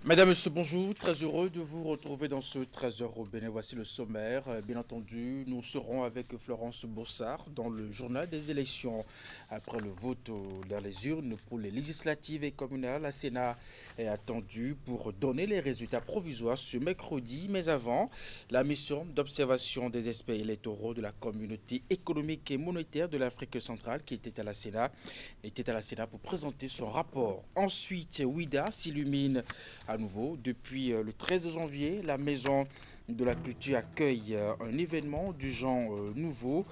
Madame, Monsieur, bonjour. Très heureux de vous retrouver dans ce 13h au Bénin. Voici le sommaire. Bien entendu, nous serons avec Florence Bossard dans le journal des élections. Après le vote dans les urnes pour les législatives et communales, la Sénat est attendue pour donner les résultats provisoires ce mercredi. Mais avant, la mission d'observation des aspects électoraux de la communauté économique et monétaire de l'Afrique centrale qui était à la Sénat pour présenter son rapport. Ensuite, WIDA s'illumine à nouveau. Depuis le 13 janvier, la Maison de la Culture accueille un événement du genre nouveau,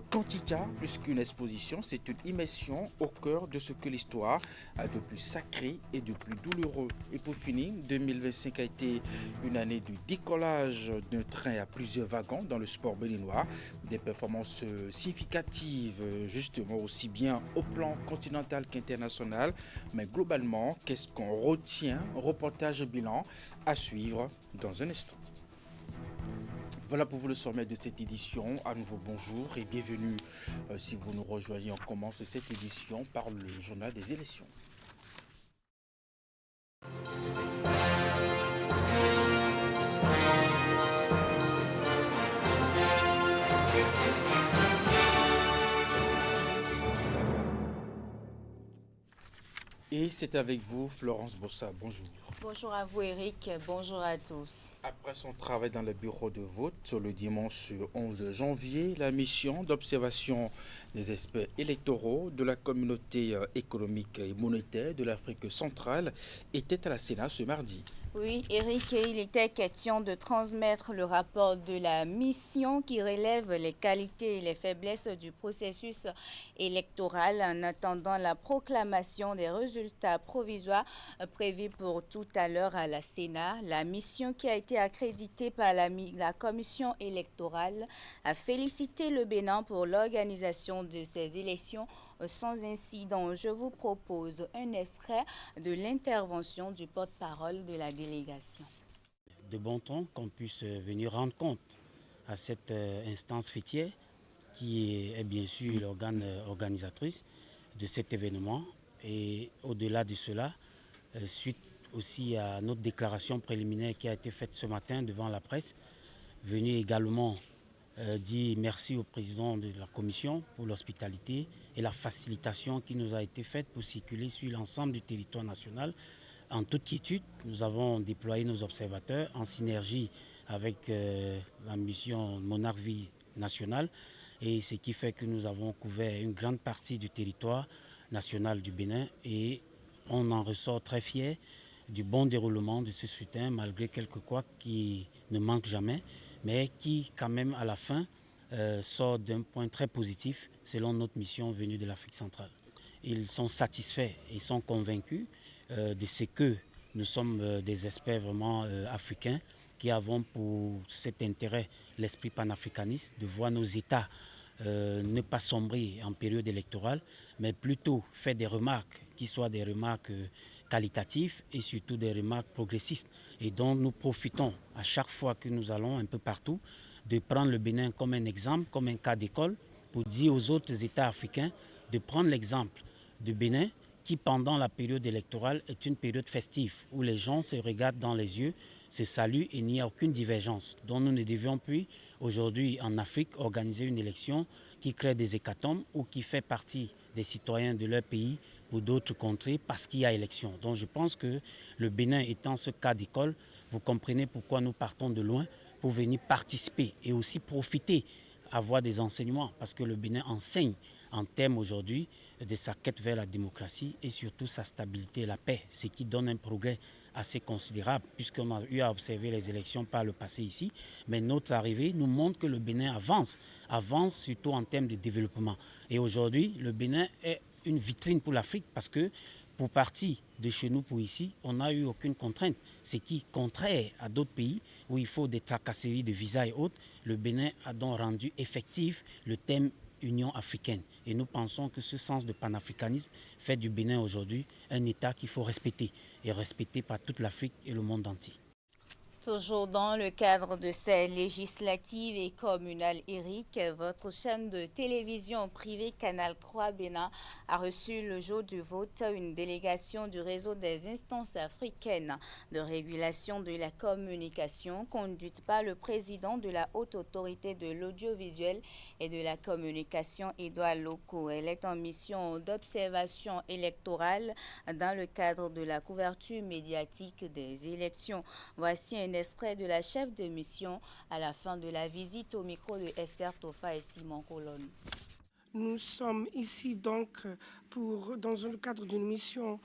Quantica, plus qu'une exposition, c'est une immersion au cœur de ce que l'histoire a de plus sacré et de plus douloureux. Et pour finir, 2025 a été une année du décollage d'un train à plusieurs wagons dans le sport béninois, des performances significatives justement aussi bien au plan continental qu'international, mais globalement, qu'est-ce qu'on retient? Reportage bilan à suivre dans un instant. Voilà pour vous le sommet de cette édition. À nouveau bonjour et bienvenue si vous nous rejoignez. On commence cette édition par le journal des élections. Et c'est avec vous, Florence Bossa. Bonjour. Bonjour à vous Eric, bonjour à tous. Après son travail dans le bureau de vote le dimanche 11 janvier, la mission d'observation des experts électoraux de la communauté économique et monétaire de l'Afrique centrale était à la Sénat ce mardi. Oui, Eric, il était question de transmettre le rapport de la mission qui relève les qualités et les faiblesses du processus électoral en attendant la proclamation des résultats provisoires prévus pour tout à l'heure à la Sénat. La mission qui a été accréditée par la commission électorale a félicité le Bénin pour l'organisation de ces élections sans incident. Je vous propose un extrait de l'intervention du porte-parole de la délégation. De bon ton qu'on puisse venir rendre compte à cette instance fêtière qui est bien sûr l'organe organisatrice de cet événement. Et au-delà de cela, suite aussi à notre déclaration préliminaire qui a été faite ce matin devant la presse, venu également dire merci au président de la commission pour l'hospitalité et la facilitation qui nous a été faite pour circuler sur l'ensemble du territoire national. En toute quiétude, nous avons déployé nos observateurs en synergie avec la mission Monarque Vie nationale, et ce qui fait que nous avons couvert une grande partie du territoire national du Bénin et on en ressort très fiers du bon déroulement de ce scrutin malgré quelques couacs qui ne manquent jamais, mais qui quand même à la fin sort d'un point très positif selon notre mission venue de l'Afrique centrale. Ils sont satisfaits et sont convaincus de ce que nous sommes des experts vraiment africains qui avons pour cet intérêt l'esprit panafricaniste de voir nos États ne pas sombrer en période électorale, mais plutôt faire des remarques qui soient des remarques qualitatives et surtout des remarques progressistes et dont nous profitons à chaque fois que nous allons un peu partout de prendre le Bénin comme un exemple, comme un cas d'école pour dire aux autres États africains de prendre l'exemple du Bénin qui pendant la période électorale est une période festive où les gens se regardent dans les yeux, se saluent et il n'y a aucune divergence. Donc nous ne devions plus aujourd'hui en Afrique organiser une élection qui crée des hécatombes ou qui fait partie des citoyens de leur pays ou d'autres contrées parce qu'il y a élection. Donc je pense que le Bénin étant ce cas d'école, vous comprenez pourquoi nous partons de loin pour venir participer et aussi profiter, avoir des enseignements parce que le Bénin enseigne en termes aujourd'hui de sa quête vers la démocratie et surtout sa stabilité et la paix, ce qui donne un progrès assez considérable puisqu'on a eu à observer les élections par le passé ici, mais notre arrivée nous montre que le Bénin avance surtout en termes de développement. Et aujourd'hui, le Bénin est une vitrine pour l'Afrique parce que pour partir de chez nous pour ici, on n'a eu aucune contrainte. Ce qui, contraire à d'autres pays où il faut des tracasseries de visas et autres, le Bénin a donc rendu effectif le thème Union africaine. Et nous pensons que ce sens de panafricanisme fait du Bénin aujourd'hui un État qu'il faut respecter et respecter par toute l'Afrique et le monde entier. Toujours dans le cadre de ces législatives et communales, Eric, votre chaîne de télévision privée Canal 3 Bénin a reçu le jour du vote une délégation du réseau des instances africaines de régulation de la communication conduite par le président de la Haute Autorité de l'audiovisuel et de la communication, Edouard Loko. Elle est en mission d'observation électorale dans le cadre de la couverture médiatique des élections. Voici un extrait de la chef de mission à la fin de la visite au micro de Esther Tofa et Simon Colonne. Nous sommes ici donc dans le cadre d'une mission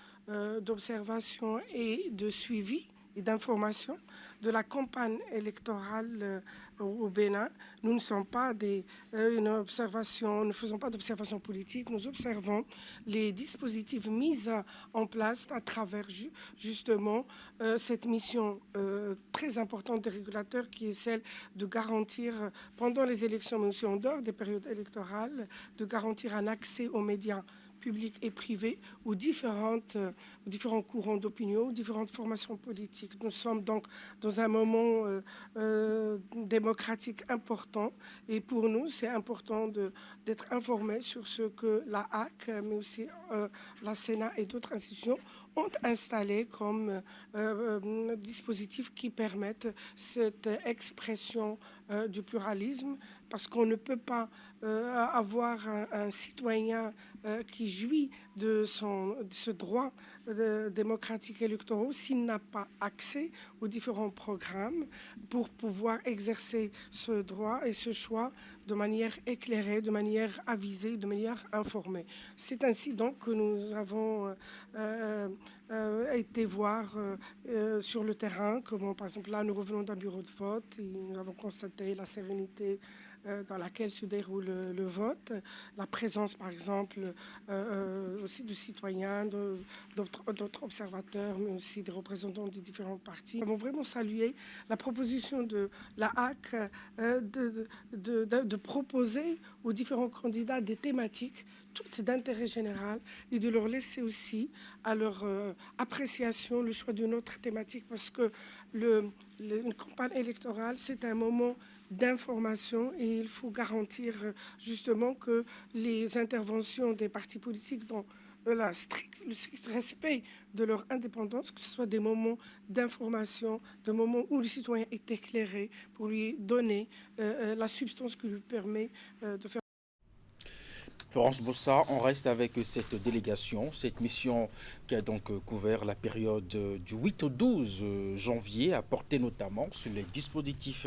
d'observation et de suivi et d'information de la campagne électorale au Bénin. Nous ne sommes pas nous ne faisons pas d'observation politique, nous observons les dispositifs mis en place à travers justement cette mission très importante des régulateurs qui est celle de garantir pendant les élections, mais aussi en dehors des périodes électorales, de garantir un accès aux médias publics et privés aux différents courants d'opinion, aux différentes formations politiques. Nous sommes donc dans un moment démocratique important et pour nous, c'est important d'être informés sur ce que la HAC, mais aussi la Sénat et d'autres institutions ont installé comme dispositifs qui permettent cette expression du pluralisme, parce qu'on ne peut pas avoir un citoyen qui jouit de ce droit démocratique électoral s'il n'a pas accès aux différents programmes pour pouvoir exercer ce droit et ce choix de manière éclairée, de manière avisée, de manière informée. C'est ainsi donc que nous avons été voir sur le terrain, comment par exemple là nous revenons d'un bureau de vote et nous avons constaté la sérénité dans laquelle se déroule le vote, la présence par exemple aussi de citoyens, d'autres observateurs, mais aussi des représentants des différents partis. Nous avons vraiment salué la proposition de la HAC de proposer aux différents candidats des thématiques toutes d'intérêt général et de leur laisser aussi à leur appréciation le choix d'une autre thématique, parce que une campagne électorale, c'est un moment d'information et il faut garantir justement que les interventions des partis politiques dans le strict respect de leur indépendance, que ce soit des moments d'information, des moments où le citoyen est éclairé pour lui donner la substance qui lui permet de faire. Florence Bossard, on reste avec cette délégation, cette mission qui a donc couvert la période du 8 au 12 janvier, a porté notamment sur les dispositifs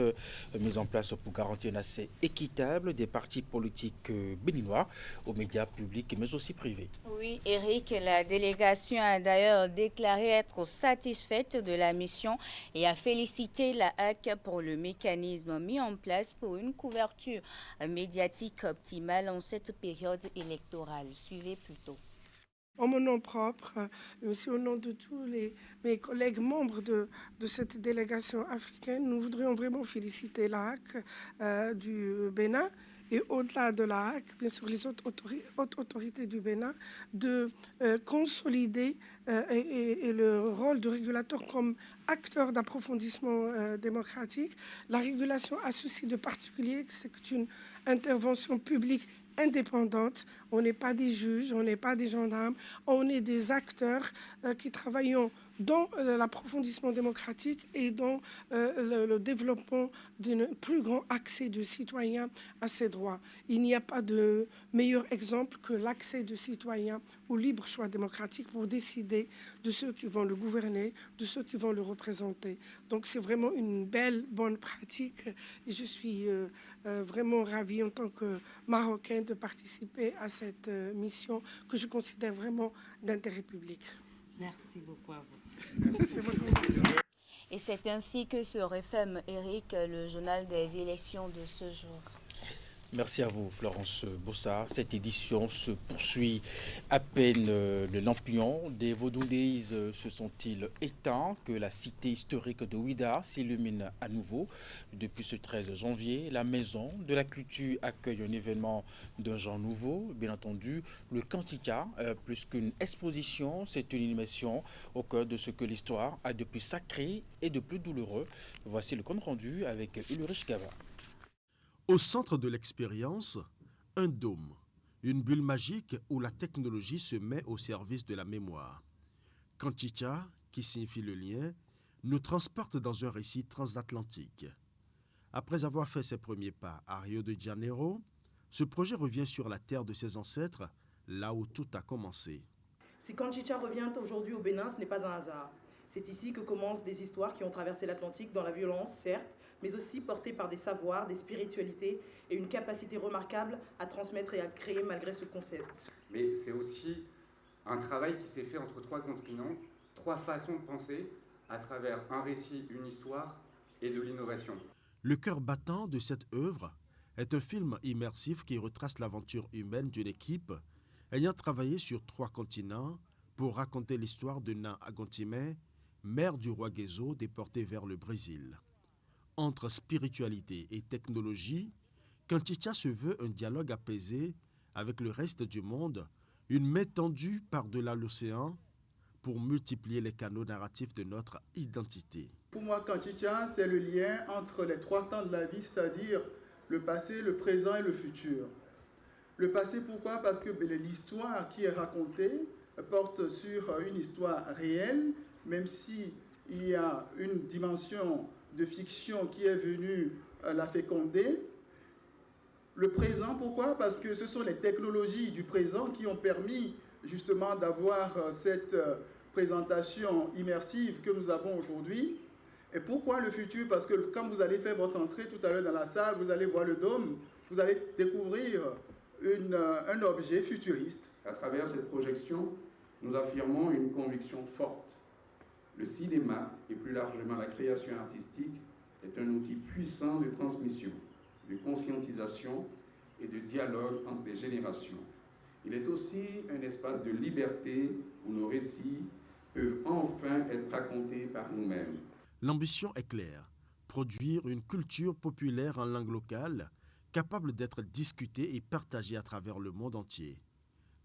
mis en place pour garantir un accès équitable des partis politiques béninois aux médias publics mais aussi privés. Oui, Eric, la délégation a d'ailleurs déclaré être satisfaite de la mission et a félicité la HAC pour le mécanisme mis en place pour une couverture médiatique optimale en cette période électorale. Suivez plutôt. En mon nom propre, et aussi au nom de tous mes collègues membres de cette délégation africaine, nous voudrions vraiment féliciter la HAC du Bénin et au-delà de la HAC, bien sûr les autres autorités du Bénin, de consolider et le rôle de régulateur comme acteur d'approfondissement démocratique. La régulation a ceci de particulier, c'est une intervention publique indépendante. On n'est pas des juges, on n'est pas des gendarmes, on est des acteurs qui travaillons dans l'approfondissement démocratique et dans le développement d'un plus grand accès de citoyens à ces droits. Il n'y a pas de meilleur exemple que l'accès de citoyens au libre choix démocratique pour décider de ceux qui vont le gouverner, de ceux qui vont le représenter. Donc c'est vraiment une bonne pratique et je suis vraiment ravie en tant que Marocaine de participer à cette mission que je considère vraiment d'intérêt public. Merci beaucoup à vous. Et c'est ainsi que se referme, Eric, le journal des élections de ce jour. Merci à vous, Florence Bossard. Cette édition se poursuit à peine le lampion des Vodou Days se sont-ils éteints que la cité historique de Ouidah s'illumine à nouveau. Depuis ce 13 janvier, la Maison de la Culture accueille un événement d'un genre nouveau. Bien entendu, le Kantika, plus qu'une exposition, c'est une animation au cœur de ce que l'histoire a de plus sacré et de plus douloureux. Voici le compte rendu avec Ulrich Gava. Au centre de l'expérience, un dôme, une bulle magique où la technologie se met au service de la mémoire. Kantika, qui signifie le lien, nous transporte dans un récit transatlantique. Après avoir fait ses premiers pas à Rio de Janeiro, ce projet revient sur la terre de ses ancêtres, là où tout a commencé. Si Kantika revient aujourd'hui au Bénin, ce n'est pas un hasard. C'est ici que commencent des histoires qui ont traversé l'Atlantique dans la violence, certes, mais aussi portées par des savoirs, des spiritualités et une capacité remarquable à transmettre et à créer malgré ce concept. Mais c'est aussi un travail qui s'est fait entre 3 continents, 3 façons de penser à travers un récit, une histoire et de l'innovation. Le cœur battant de cette œuvre est un film immersif qui retrace l'aventure humaine d'une équipe ayant travaillé sur 3 continents pour raconter l'histoire de Na Agontime, mère du roi Gezo déporté vers le Brésil. Entre spiritualité et technologie, Kantika se veut un dialogue apaisé avec le reste du monde, une main tendue par-delà l'océan pour multiplier les canaux narratifs de notre identité. Pour moi, Kantika, c'est le lien entre les 3 temps de la vie, c'est-à-dire le passé, le présent et le futur. Le passé, pourquoi? Parce que l'histoire qui est racontée porte sur une histoire réelle, même s'il y a une dimension de fiction qui est venue la féconder. Le présent, pourquoi? Parce que ce sont les technologies du présent qui ont permis justement d'avoir cette présentation immersive que nous avons aujourd'hui. Et pourquoi le futur? Parce que quand vous allez faire votre entrée tout à l'heure dans la salle, vous allez voir le dôme, vous allez découvrir un objet futuriste. À travers cette projection, nous affirmons une conviction forte. Le cinéma, et plus largement la création artistique, est un outil puissant de transmission, de conscientisation et de dialogue entre les générations. Il est aussi un espace de liberté où nos récits peuvent enfin être racontés par nous-mêmes. L'ambition est claire, produire une culture populaire en langue locale, capable d'être discutée et partagée à travers le monde entier.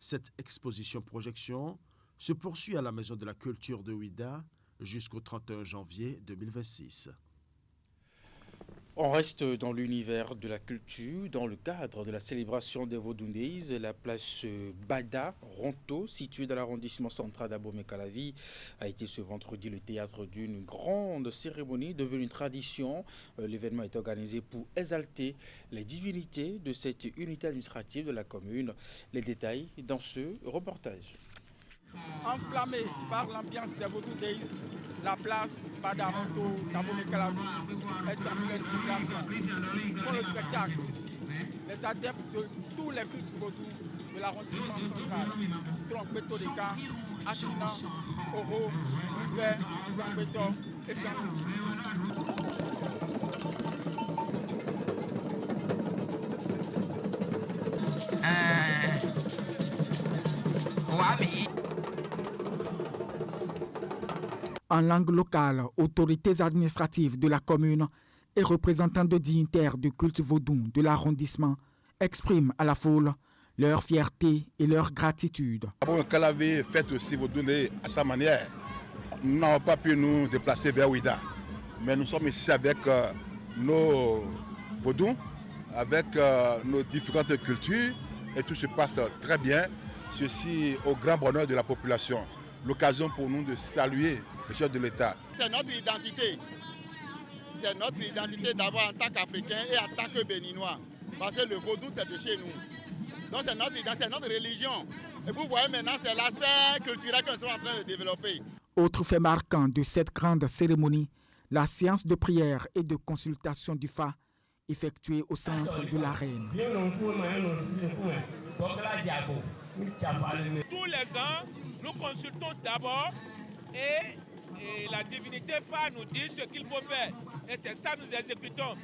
Cette exposition-projection se poursuit à la Maison de la Culture de Ouidah jusqu'au 31 janvier 2026. On reste dans l'univers de la culture, dans le cadre de la célébration des Vodou Days. La place Bada Ronto, située dans l'arrondissement central d'Abomey-Calavi, a été ce vendredi le théâtre d'une grande cérémonie devenue une tradition. L'événement est organisé pour exalter les divinités de cette unité administrative de la commune. Les détails dans ce reportage. Enflammé par l'ambiance des Vodou Days, la place Bada Ronto d'Abomey-Calavi est en pleine vibration. Pour le spectacle ici, les adeptes de tous les cultes vaudous de l'arrondissement central, Trompeto de Ka, Achina, Oro, Ouvert, Zambeto et Jean. En langue locale, autorités administratives de la commune et représentants de dignitaires du culte vaudou de l'arrondissement expriment à la foule leur fierté et leur gratitude. Calavi fête aussi vaudou à sa manière. Nous n'avons pas pu nous déplacer vers Ouidah, mais nous sommes ici avec nos vaudous, avec nos différentes cultures et tout se passe très bien. Ceci au grand bonheur de la population. L'occasion pour nous de saluer le chef de l'État. C'est notre identité. C'est notre identité d'abord en tant qu'Africain et en tant que Béninois. Parce que le vaudou, c'est de chez nous. Donc c'est notre identité, c'est notre religion. Et vous voyez maintenant, c'est l'aspect culturel que nous sommes en train de développer. Autre fait marquant de cette grande cérémonie, la séance de prière et de consultation du Fa effectuée au centre de l'arène. Tous les ans, nous consultons d'abord et la divinité Fa nous dit ce qu'il faut faire. Et c'est ça que nous exécutons.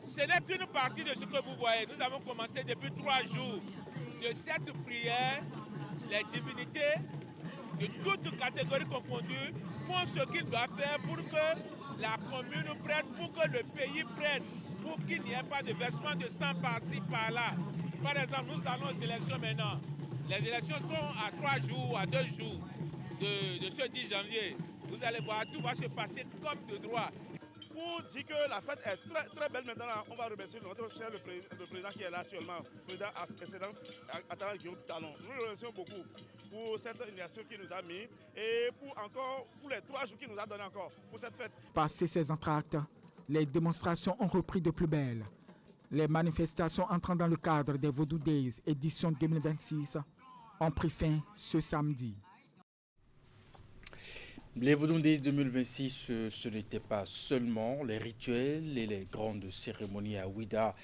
Ce n'est qu'une partie de ce que vous voyez. Nous avons commencé depuis 3 jours. De cette prière, les divinités de toutes catégories confondues font ce qu'ils doivent faire pour que la commune prenne, pour que le pays prenne, pour qu'il n'y ait pas de versement de sang par-ci, par-là. Par exemple, nous allons aux élections maintenant. Les élections sont à 3 jours, à 2 jours de ce 10 janvier. Vous allez voir, tout va se passer comme de droit. Pour dire que la fête est très, très belle maintenant, on va remercier notre cher le président qui est là actuellement, le président Excellence Attala Guillaume Talon. Nous le remercions beaucoup pour cette initiative qu'il nous a mis et pour les 3 jours qu'il nous a donné encore pour cette fête. Passé ces entr'actes, les démonstrations ont repris de plus belle. Les manifestations entrant dans le cadre des Vodou Days édition 2026 ont pris fin ce samedi. Les Vodou Days 2026, ce n'était pas seulement les rituels et les grandes cérémonies à Ouida.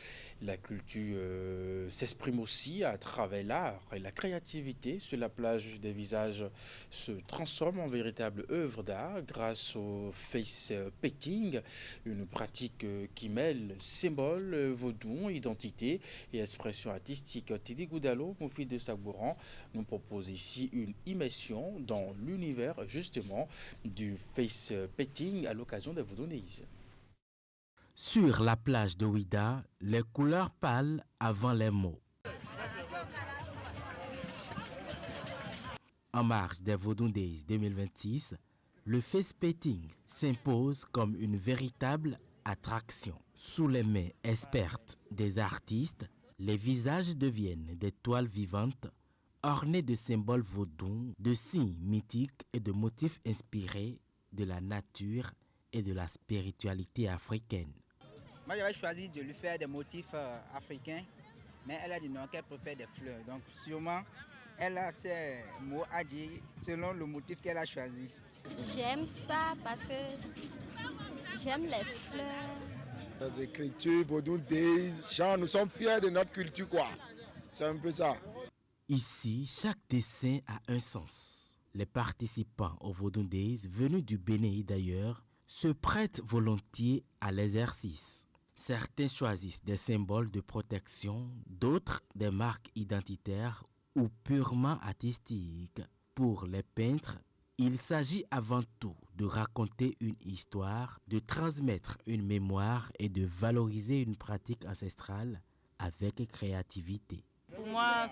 La culture s'exprime aussi à travers l'art et la créativité. Sur la plage, des visages se transforment en véritable œuvre d'art grâce au face painting, une pratique qui mêle symboles vaudou, identité et expression artistique. Tidi Goudalo, Moufid de Sabouran, nous propose ici une immersion dans l'univers justement du face painting à l'occasion des Vodou Days. Sur la plage de Ouida, les couleurs pâles avant les mots. En marge des Vodou Days 2026, le face painting s'impose comme une véritable attraction. Sous les mains expertes des artistes, les visages deviennent des toiles vivantes ornées de symboles vaudous, de signes mythiques et de motifs inspirés de la nature et de la spiritualité africaine. Moi, j'avais choisi de lui faire des motifs africains, mais elle a dit non, qu'elle préfère des fleurs. Donc, sûrement, elle a ses mots à dire selon le motif qu'elle a choisi. J'aime ça parce que j'aime les fleurs. Les écritures, Vodou Days, chant, nous sommes fiers de notre culture, quoi. C'est un peu ça. Ici, chaque dessin a un sens. Les participants aux Vodou Days, venus du Bénin et d'ailleurs, se prêtent volontiers à l'exercice. Certains choisissent des symboles de protection, d'autres des marques identitaires ou purement artistiques. Pour les peintres, il s'agit avant tout de raconter une histoire, de transmettre une mémoire et de valoriser une pratique ancestrale avec créativité. Pour moi,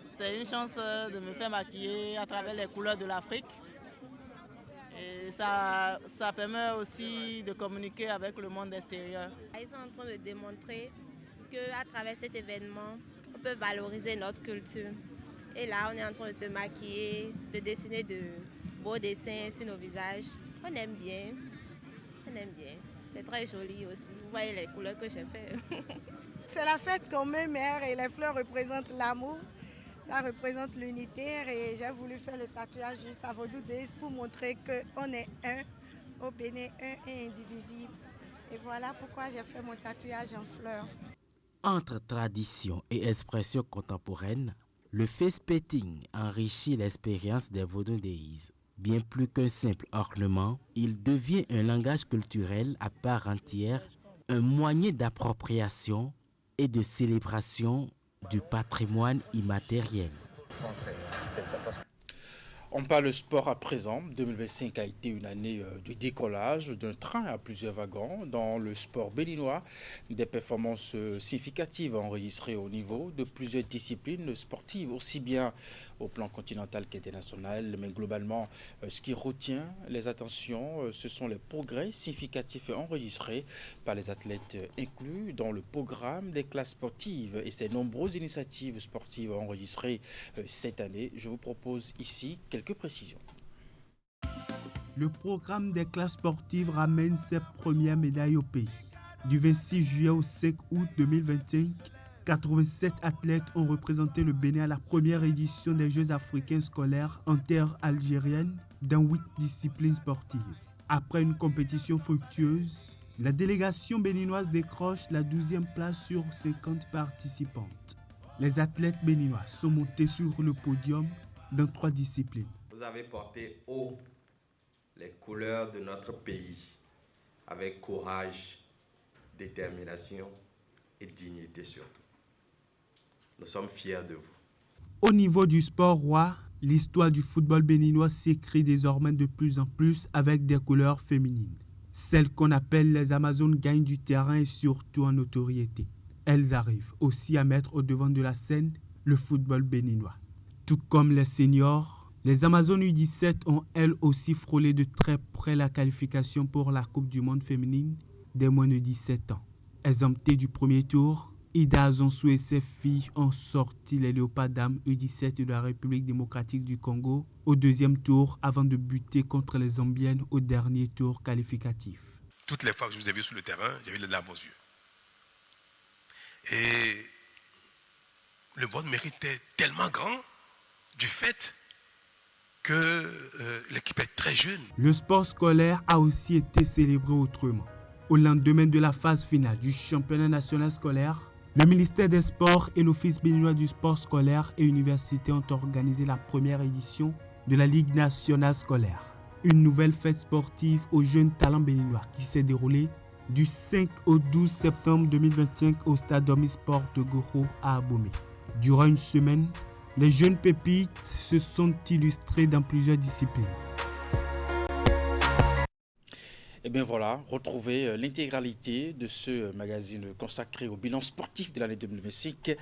c'est une chance de me faire maquiller à travers les couleurs de l'Afrique. Et ça permet aussi de communiquer avec le monde extérieur. Ils sont en train de démontrer qu'à travers cet événement, on peut valoriser notre culture. Et là, on est en train de se maquiller, de dessiner de beaux dessins sur nos visages. On aime bien. On aime bien. C'est très joli aussi. Vous voyez les couleurs que j'ai faites. C'est la fête qu'on commémore et les fleurs représentent l'amour. Ça représente l'unité et j'ai voulu faire le tatouage juste à Vodou Days pour montrer qu'on est un au Bénin, un et indivisible. Et voilà pourquoi j'ai fait mon tatouage en fleurs. Entre tradition et expression contemporaine, le face painting enrichit l'expérience des Vodou Days. Bien plus qu'un simple ornement, il devient un langage culturel à part entière, un moyen d'appropriation et de célébration du patrimoine immatériel. On parle sport à présent. 2025 a été une année de décollage d'un train à plusieurs wagons. Dans le sport béninois, des performances significatives enregistrées au niveau de plusieurs disciplines sportives, aussi bien au plan continental qu'international. Mais globalement, ce qui retient les attentions, ce sont les progrès significatifs enregistrés par les athlètes inclus dans le programme des classes sportives et ces nombreuses initiatives sportives enregistrées cette année. Je vous propose ici quelques précisions. Le programme des classes sportives ramène ses premières médailles au pays. Du 26 juillet au 5 août 2025, 87 athlètes ont représenté le Bénin à la première édition des Jeux africains scolaires en terre algérienne dans 8 disciplines sportives. Après une compétition fructueuse, la délégation béninoise décroche la 12e place sur 50 participantes. Les athlètes béninois sont montés sur le podium dans 3 disciplines. Vous avez porté haut les couleurs de notre pays avec courage, détermination et dignité surtout. Nous sommes fiers de vous. Au niveau du sport roi, l'histoire du football béninois s'écrit désormais de plus en plus avec des couleurs féminines. Celles qu'on appelle les Amazones gagnent du terrain et surtout en notoriété. Elles arrivent aussi à mettre au devant de la scène le football béninois. Tout comme les seniors, les Amazones U17 ont elles aussi frôlé de très près la qualification pour la Coupe du Monde féminine des moins de 17 ans. Exemptées du premier tour, Ida Azonsou et ses filles ont sorti les Léopards dames U17 de la République démocratique du Congo au deuxième tour avant de buter contre les Zambiennes au dernier tour qualificatif. Toutes les fois que je vous ai vu sur le terrain, j'avais les larmes aux yeux. Et votre mérite est tellement grand du fait que l'équipe est très jeune. Le sport scolaire a aussi été célébré autrement. Au lendemain de la phase finale du championnat national scolaire, le ministère des Sports et l'Office béninois du sport scolaire et université ont organisé la première édition de la Ligue nationale scolaire. Une nouvelle fête sportive aux jeunes talents béninois qui s'est déroulée du 5 au 12 septembre 2025 au stade Omnisport de Goro à Abomey. Durant une semaine, les jeunes pépites se sont illustrés dans plusieurs disciplines. Et bien voilà, retrouvez l'intégralité de ce magazine consacré au bilan sportif de l'année 2025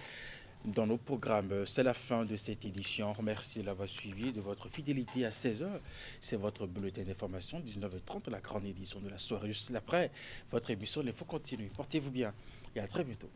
dans nos programmes. C'est la fin de cette édition. Merci de l'avoir suivi, de votre fidélité à 16h. C'est votre bulletin d'information, 19h30, la grande édition de la soirée. Juste après, votre émission, il faut continuer. Portez-vous bien et à très bientôt.